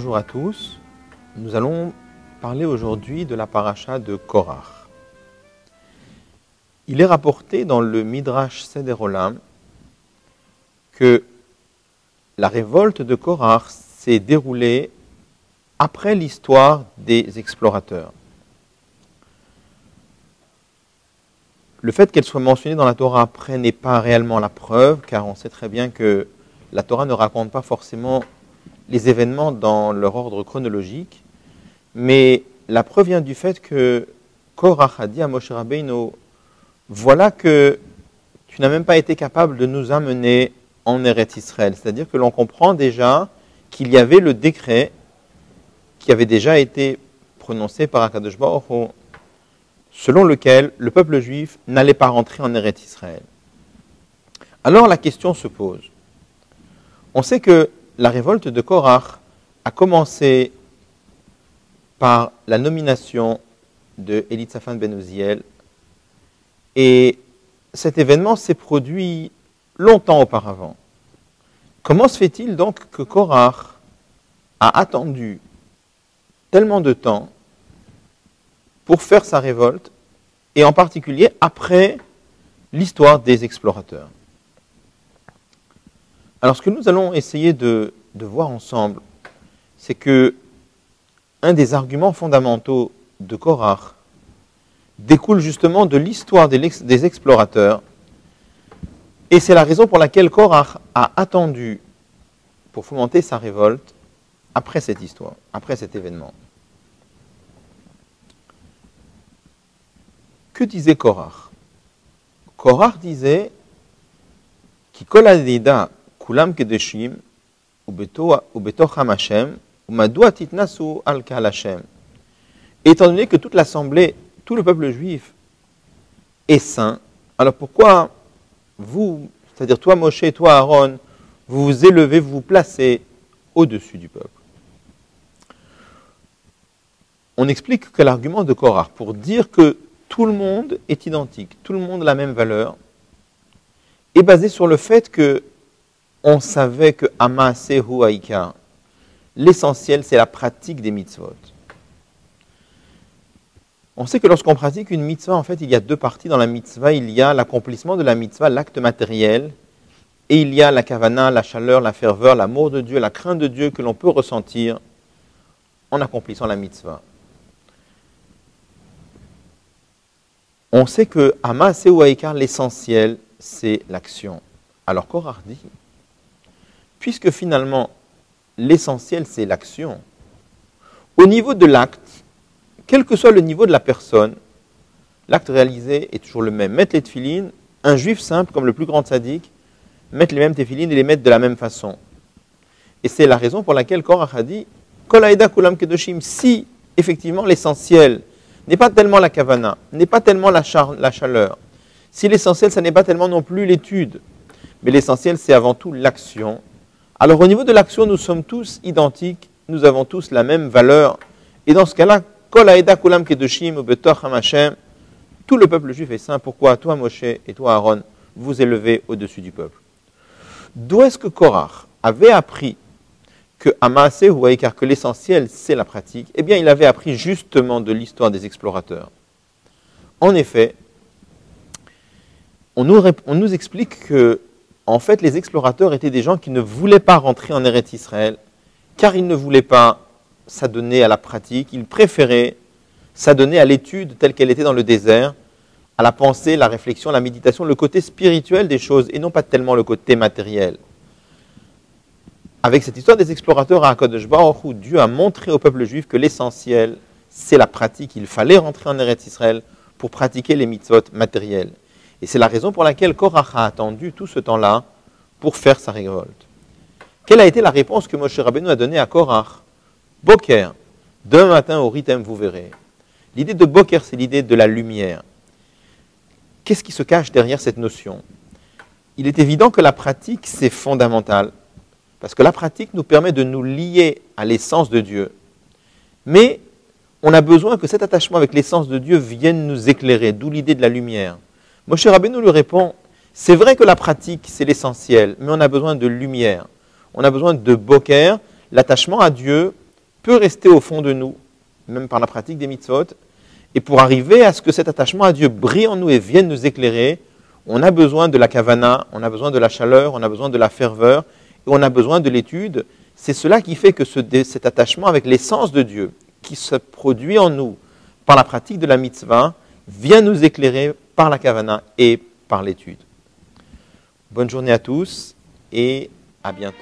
bonjour à tous. Nous allons parler aujourd'hui de la paracha de Korach. Il est rapporté dans le Midrash Seder Olam que la révolte de Korach s'est déroulée après l'histoire des explorateurs. Le fait qu'elle soit mentionnée dans la Torah après n'est pas réellement la preuve, car on sait très bien que la Torah ne raconte pas forcément les événements dans leur ordre chronologique, mais la preuve vient du fait que Korach a dit à Moshe Rabbeinu, voilà que tu n'as même pas été capable de nous amener en Eretz Israël. C'est-à-dire que l'on comprend déjà qu'il y avait le décret qui avait déjà été prononcé par Akadosh Baruch Hu, selon lequel le peuple juif n'allait pas rentrer en Eretz Israël. Alors la question se pose. On sait que la révolte de Korach a commencé par la nomination de Elitzaphan ben Uziel, et cet événement s'est produit longtemps auparavant. Comment se fait-il donc que Korach a attendu tellement de temps pour faire sa révolte, et en particulier après l'histoire des explorateurs? Alors ce que nous allons essayer de voir ensemble, c'est que un des arguments fondamentaux de Korach découle justement de l'histoire des explorateurs, et c'est la raison pour laquelle Korach a attendu pour fomenter sa révolte après cette histoire, après cet événement. Que disait Korach? Korach disait Ki kol hadida kulam kedeshim ubetocham Hashem umadua titnasu al kahal Hashem. Étant donné que toute l'assemblée, tout le peuple juif est saint, alors pourquoi vous, c'est-à-dire toi Moshe et toi Aaron, vous vous élevez, vous vous placez au-dessus du peuple? On explique que l'argument de Korach, pour dire que tout le monde est identique, tout le monde a la même valeur, est basé sur le fait que on savait que Amasehu Haïkar, l'essentiel c'est la pratique des mitzvot. On sait que lorsqu'on pratique une mitzvah, en fait, il y a deux parties dans la mitzvah. Il y a l'accomplissement de la mitzvah, l'acte matériel, et il y a la kavana, la chaleur, la ferveur, l'amour de Dieu, la crainte de Dieu que l'on peut ressentir en accomplissant la mitzvah. On sait que Amaaseh ou Haïkar, l'essentiel, c'est l'action. Alors Korach dit, puisque finalement l'essentiel c'est l'action, au niveau de l'acte, quel que soit le niveau de la personne, l'acte réalisé est toujours le même. Mettre les tefilines, un juif simple comme le plus grand tzaddik, mettre les mêmes tefilines et les mettre de la même façon. Et c'est la raison pour laquelle Korach a dit Kol haïda kulam kedoshim, si effectivement l'essentiel n'est pas tellement la kavana, n'est pas tellement la chaleur, si l'essentiel, ça n'est pas tellement non plus l'étude, mais l'essentiel, c'est avant tout l'action. Alors au niveau de l'action, nous sommes tous identiques, nous avons tous la même valeur, et dans ce cas-là, Kol haïda kulam kedoshim ubetocham Hashem, tout le peuple juif est saint. Pourquoi toi Moshe et toi Aaron, vous élevez au-dessus du peuple? D'où est-ce que Korach avait appris que Amaaseh ou Haïkar, que l'essentiel c'est la pratique? Eh bien, il avait appris justement de l'histoire des explorateurs. En effet, on nous explique que, en fait, les explorateurs étaient des gens qui ne voulaient pas rentrer en Eretz Israël, car ils ne voulaient pas s'adonner à la pratique, ils préféraient s'adonner à l'étude telle qu'elle était dans le désert, à la pensée, la réflexion, la méditation, le côté spirituel des choses, et non pas tellement le côté matériel. Avec cette histoire des explorateurs à Akadosh Baruch Hu, Dieu a montré au peuple juif que l'essentiel, c'est la pratique. Il fallait rentrer en Eretz Israël pour pratiquer les mitzvot matériels. Et c'est la raison pour laquelle Korach a attendu tout ce temps-là pour faire sa révolte. Quelle a été la réponse que Moshe Rabbeinu a donnée à Korach? Boker, demain matin au Ritem, vous verrez. L'idée de Boker, c'est l'idée de la lumière. Qu'est-ce qui se cache derrière cette notion? Il est évident que la pratique, c'est fondamental. Parce que la pratique nous permet de nous lier à l'essence de Dieu. Mais on a besoin que cet attachement avec l'essence de Dieu vienne nous éclairer, d'où l'idée de la lumière. Moshe Rabbeinu lui répond, c'est vrai que la pratique, c'est l'essentiel, mais on a besoin de lumière. On a besoin de boker, l'attachement à Dieu peut rester au fond de nous, même par la pratique des mitzvot. Et pour arriver à ce que cet attachement à Dieu brille en nous et vienne nous éclairer, on a besoin de la kavana, on a besoin de la chaleur, on a besoin de la ferveur, et on a besoin de l'étude. C'est cela qui fait que cet attachement avec l'essence de Dieu, qui se produit en nous par la pratique de la mitzvah, vient nous éclairer par la kavana et par l'étude. Bonne journée à tous et à bientôt.